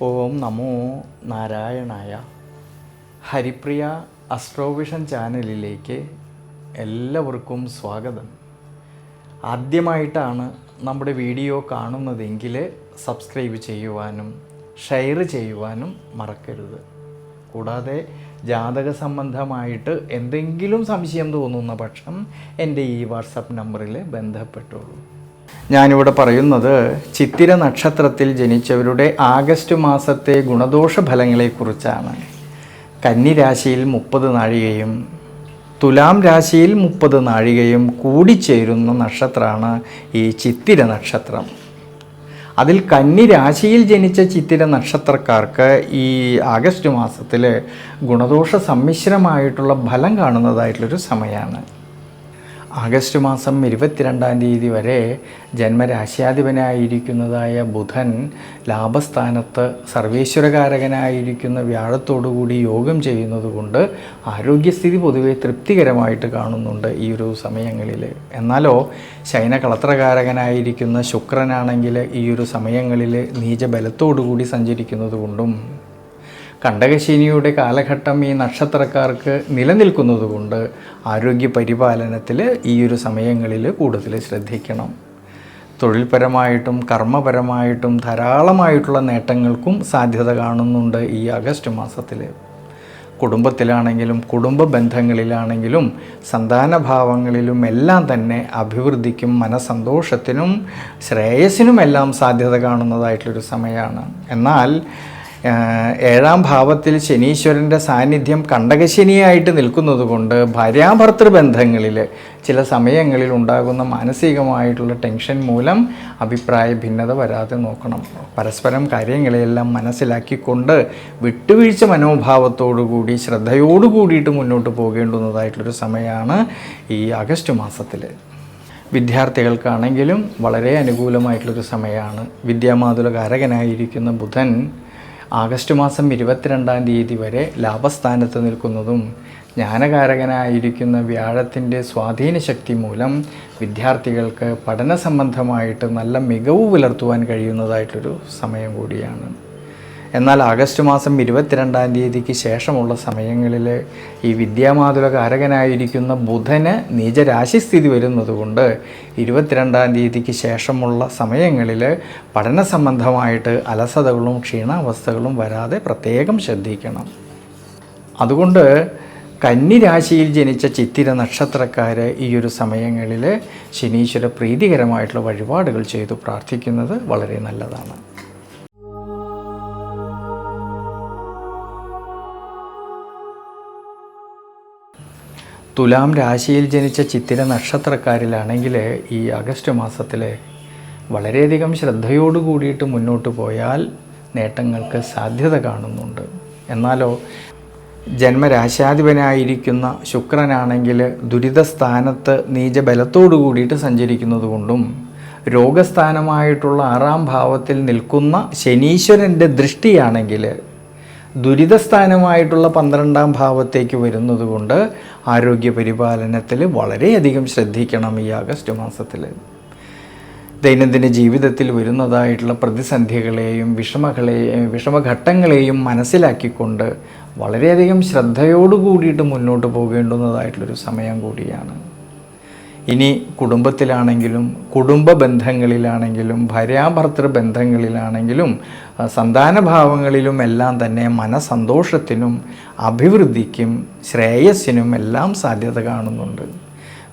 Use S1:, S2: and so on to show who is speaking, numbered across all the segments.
S1: ഓം നമോ നാരായണായ. ഹരിപ്രിയ അസ്ട്രോവിഷൻ ചാനലിലേക്ക് എല്ലാവർക്കും സ്വാഗതം. ആദ്യമായിട്ടാണ് നമ്മുടെ വീഡിയോ കാണുന്നതെങ്കിൽ സബ്സ്ക്രൈബ് ചെയ്യുവാനും ഷെയർ ചെയ്യുവാനും മറക്കരുത്. കൂടാതെ ജാതക സംബന്ധമായിട്ട് എന്തെങ്കിലും സംശയം തോന്നുന്ന പക്ഷം എൻ്റെ ഈ വാട്സപ്പ് നമ്പറിൽ ബന്ധപ്പെട്ടോളൂ. ഞാനിവിടെ പറയുന്നത് ചിത്തിര നക്ഷത്രത്തിൽ ജനിച്ചവരുടെ ആഗസ്റ്റ് മാസത്തെ ഗുണദോഷ ഫലങ്ങളെക്കുറിച്ചാണ്. കന്നി രാശിയിൽ 30 നാഴികയും തുലാം രാശിയിൽ 30 നാഴികയും കൂടിച്ചേരുന്ന നക്ഷത്രമാണ് ഈ ചിത്തിര നക്ഷത്രം. അതിൽ കന്നി രാശിയിൽ ജനിച്ച ചിത്തിര നക്ഷത്രക്കാർക്ക് ഈ ആഗസ്റ്റ് മാസത്തിൽ ഗുണദോഷ സമ്മിശ്രമായിട്ടുള്ള ഫലം കാണുന്നതായിട്ടുള്ളൊരു സമയമാണ്. ആഗസ്റ്റ് മാസം 22-ാം തീയതി വരെ ജന്മരാശ്യാധിപനായിരിക്കുന്നതായ ബുധൻ ലാഭസ്ഥാനത്ത് സർവേശ്വരകാരകനായിരിക്കുന്ന വ്യാഴത്തോടുകൂടി യോഗം ചെയ്യുന്നത് കൊണ്ട് ആരോഗ്യസ്ഥിതി പൊതുവെ തൃപ്തികരമായിട്ട് കാണുന്നുണ്ട് ഈ ഒരു സമയങ്ങളിൽ. എന്നാലോ ശയനകളത്രകാരകനായിരിക്കുന്ന ശുക്രനാണെങ്കിൽ ഈ ഒരു സമയങ്ങളിൽ നീചബലത്തോടുകൂടി സഞ്ചരിക്കുന്നത് കൊണ്ടും കണ്ടകശനിയുടെ കാലഘട്ടം ഈ നക്ഷത്രക്കാർക്ക് നിലനിൽക്കുന്നതുകൊണ്ട് ആരോഗ്യ പരിപാലനത്തിൽ ഈ ഒരു സമയങ്ങളിൽ കൂടുതൽ ശ്രദ്ധിക്കണം. തൊഴിൽപരമായിട്ടും കർമ്മപരമായിട്ടും ധാരാളമായിട്ടുള്ള നേട്ടങ്ങൾക്കും സാധ്യത കാണുന്നുണ്ട് ഈ ആഗസ്റ്റ് മാസത്തിൽ. കുടുംബത്തിലാണെങ്കിലും കുടുംബ ബന്ധങ്ങളിലാണെങ്കിലും സന്താനഭാവങ്ങളിലും എല്ലാം തന്നെ അഭിവൃദ്ധിക്കും മനസ്സന്തോഷത്തിനും ശ്രേയസ്സിനുമെല്ലാം സാധ്യത കാണുന്നതായിട്ടുള്ളൊരു സമയമാണ്. എന്നാൽ 7-ാം ഭാവത്തിൽ ശനീശ്വരൻ്റെ സാന്നിധ്യം കണ്ടകശനിയായിട്ട് നിൽക്കുന്നത് കൊണ്ട് ഭാര്യാഭർത്തൃ ബന്ധങ്ങളിൽ ചില സമയങ്ങളിൽ ഉണ്ടാകുന്ന മാനസികമായിട്ടുള്ള ടെൻഷൻ മൂലം അഭിപ്രായ ഭിന്നത വരാതെ നോക്കണം. പരസ്പരം കാര്യങ്ങളെല്ലാം മനസ്സിലാക്കിക്കൊണ്ട് വിട്ടുവീഴ്ച മനോഭാവത്തോടുകൂടി ശ്രദ്ധയോടുകൂടിയിട്ട് മുന്നോട്ട് പോകേണ്ടുന്നതായിട്ടുള്ളൊരു സമയമാണ് ഈ ആഗസ്റ്റ് മാസത്തിൽ. വിദ്യാർത്ഥികൾക്കാണെങ്കിലും വളരെ അനുകൂലമായിട്ടുള്ളൊരു സമയമാണ്. വിദ്യാമാതുലകാരകനായിരിക്കുന്ന ബുധൻ ആഗസ്റ്റ് മാസം 22-ാം തീയതി വരെ ലാഭസ്ഥാനത്ത് നിൽക്കുന്നതും ജ്ഞാനകാരകനായിരിക്കുന്ന വ്യാഴത്തിൻ്റെ സ്വാധീന ശക്തി മൂലം വിദ്യാർത്ഥികൾക്ക് പഠന സംബന്ധമായിട്ട് നല്ല മികവ് പുലർത്തുവാൻ കഴിയുന്നതായിട്ടൊരു സമയം കൂടിയാണ്. എന്നാൽ ആഗസ്റ്റ് മാസം 22-ാം തീയതിക്ക് ശേഷമുള്ള സമയങ്ങളിൽ ഈ വിദ്യാമാതുലകാരകനായിരിക്കുന്ന ബുധന് നീചരാശിസ്ഥിതി വരുന്നതുകൊണ്ട് 22-ാം തീയതിക്ക് ശേഷമുള്ള സമയങ്ങളിൽ പഠന സംബന്ധമായിട്ട് അലസതകളും ക്ഷീണാവസ്ഥകളും വരാതെ പ്രത്യേകം ശ്രദ്ധിക്കണം. അതുകൊണ്ട് കന്നി രാശിയിൽ ജനിച്ച ചിത്തിര നക്ഷത്രക്കാർ ഈ ഒരു സമയങ്ങളിൽ ശനീശ്വര പ്രീതികരമായിട്ടുള്ള വഴിപാടുകൾ ചെയ്തു പ്രാർത്ഥിക്കുന്നത് വളരെ നല്ലതാണ്. തുലാം രാശിയിൽ ജനിച്ച ചിത്തിര നക്ഷത്രക്കാരിലാണെങ്കിൽ ഈ ആഗസ്റ്റ് മാസത്തിൽ വളരെയധികം ശ്രദ്ധയോടു കൂടിയിട്ട് മുന്നോട്ട് പോയാൽ നേട്ടങ്ങൾക്ക് സാധ്യത കാണുന്നുണ്ട്. എന്നാലോ ജന്മരാശ്യാധിപനായിരിക്കുന്ന ശുക്രനാണെങ്കിൽ ദുരിതസ്ഥാനത്ത് നീചബലത്തോടു കൂടിയിട്ട് സഞ്ചരിക്കുന്നത് കൊണ്ടും രോഗസ്ഥാനമായിട്ടുള്ള 6-ാം ഭാവത്തിൽ നിൽക്കുന്ന ശനീശ്വരൻ്റെ ദൃഷ്ടിയാണെങ്കിൽ ദുരിതസ്ഥാനമായിട്ടുള്ള 12-ാം ഭാവത്തേക്ക് വരുന്നത് കൊണ്ട് ആരോഗ്യ പരിപാലനത്തിൽ വളരെയധികം ശ്രദ്ധിക്കണം ഈ ആഗസ്റ്റ് മാസത്തിൽ. ദൈനംദിന ജീവിതത്തിൽ വരുന്നതായിട്ടുള്ള പ്രതിസന്ധികളെയും വിഷമഘട്ടങ്ങളെയും മനസ്സിലാക്കിക്കൊണ്ട് വളരെയധികം ശ്രദ്ധയോടു കൂടിയിട്ട് മുന്നോട്ട് പോകേണ്ടുന്നതായിട്ടുള്ളൊരു സമയം കൂടിയാണ്. ഇനി കുടുംബത്തിലാണെങ്കിലും കുടുംബ ബന്ധങ്ങളിലാണെങ്കിലും ഭാര്യാഭർത്തൃ ബന്ധങ്ങളിലാണെങ്കിലും സന്താനഭാവങ്ങളിലും എല്ലാം തന്നെ മനസ്സന്തോഷത്തിനും അഭിവൃദ്ധിക്കും ശ്രേയസ്സിനും എല്ലാം സാധ്യത കാണുന്നുണ്ട്.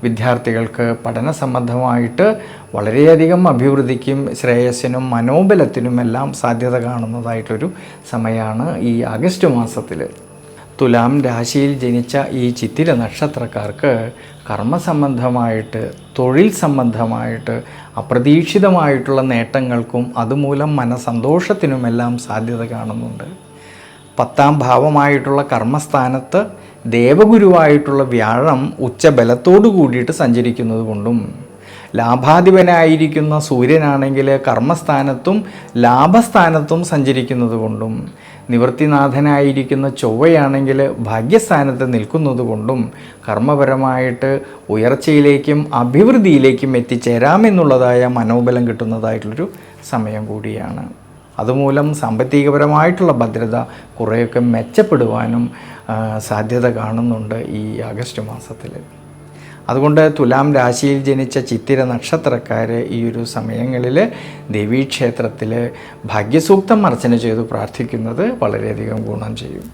S1: വിദ്യാർത്ഥികൾക്ക് പഠന സംബന്ധമായിട്ട് വളരെയധികം അഭിവൃദ്ധിക്കും ശ്രേയസ്സിനും മനോബലത്തിനുമെല്ലാം സാധ്യത കാണുന്നതായിട്ടൊരു സമയമാണ് ഈ ആഗസ്റ്റ് മാസത്തിൽ. തുലാം രാശിയിൽ ജനിച്ച ഈ ചിത്തിര നക്ഷത്രക്കാർക്ക് കർമ്മസംബന്ധമായിട്ട് തൊഴിൽ സംബന്ധമായിട്ട് അപ്രതീക്ഷിതമായിട്ടുള്ള നേട്ടങ്ങൾക്കും അതുമൂലം മനസ്സന്തോഷത്തിനുമെല്ലാം സാധ്യത കാണുന്നുണ്ട്. 10-ാം ഭാവമായിട്ടുള്ള കർമ്മസ്ഥാനത്ത് ദേവഗുരുവായിട്ടുള്ള വ്യാഴം ഉച്ചബലത്തോടു കൂടിയിട്ട് സഞ്ചരിക്കുന്നത് കൊണ്ടും ലാഭാധിപനായിരിക്കുന്ന സൂര്യനാണെങ്കിൽ കർമ്മസ്ഥാനത്തും ലാഭസ്ഥാനത്തും സഞ്ചരിക്കുന്നത് കൊണ്ടും നിവൃത്തിനാഥനായിരിക്കുന്ന ചൊവ്വയാണെങ്കിൽ ഭാഗ്യസ്ഥാനത്ത് നിൽക്കുന്നത് കൊണ്ടും കർമ്മപരമായിട്ട് ഉയർച്ചയിലേക്കും അഭിവൃദ്ധിയിലേക്കും എത്തിച്ചേരാമെന്നുള്ളതായ മനോബലം കിട്ടുന്നതായിട്ടുള്ളൊരു സമയം കൂടിയാണ്. അതുമൂലം സാമ്പത്തികപരമായിട്ടുള്ള ഭദ്രത കുറേയൊക്കെ മെച്ചപ്പെടുവാനും സാധ്യത കാണുന്നുണ്ട് ഈ ആഗസ്റ്റ് മാസത്തിൽ. അതുകൊണ്ട് തുലാം രാശിയിൽ ജനിച്ച ചിത്തിര നക്ഷത്രക്കാർ ഈ ഒരു സമയങ്ങളിൽ ദേവീക്ഷേത്രത്തിൽ ഭാഗ്യസൂക്തം അർച്ചന ചെയ്തു പ്രാർത്ഥിക്കുന്നത് വളരെയധികം ഗുണം ചെയ്യും.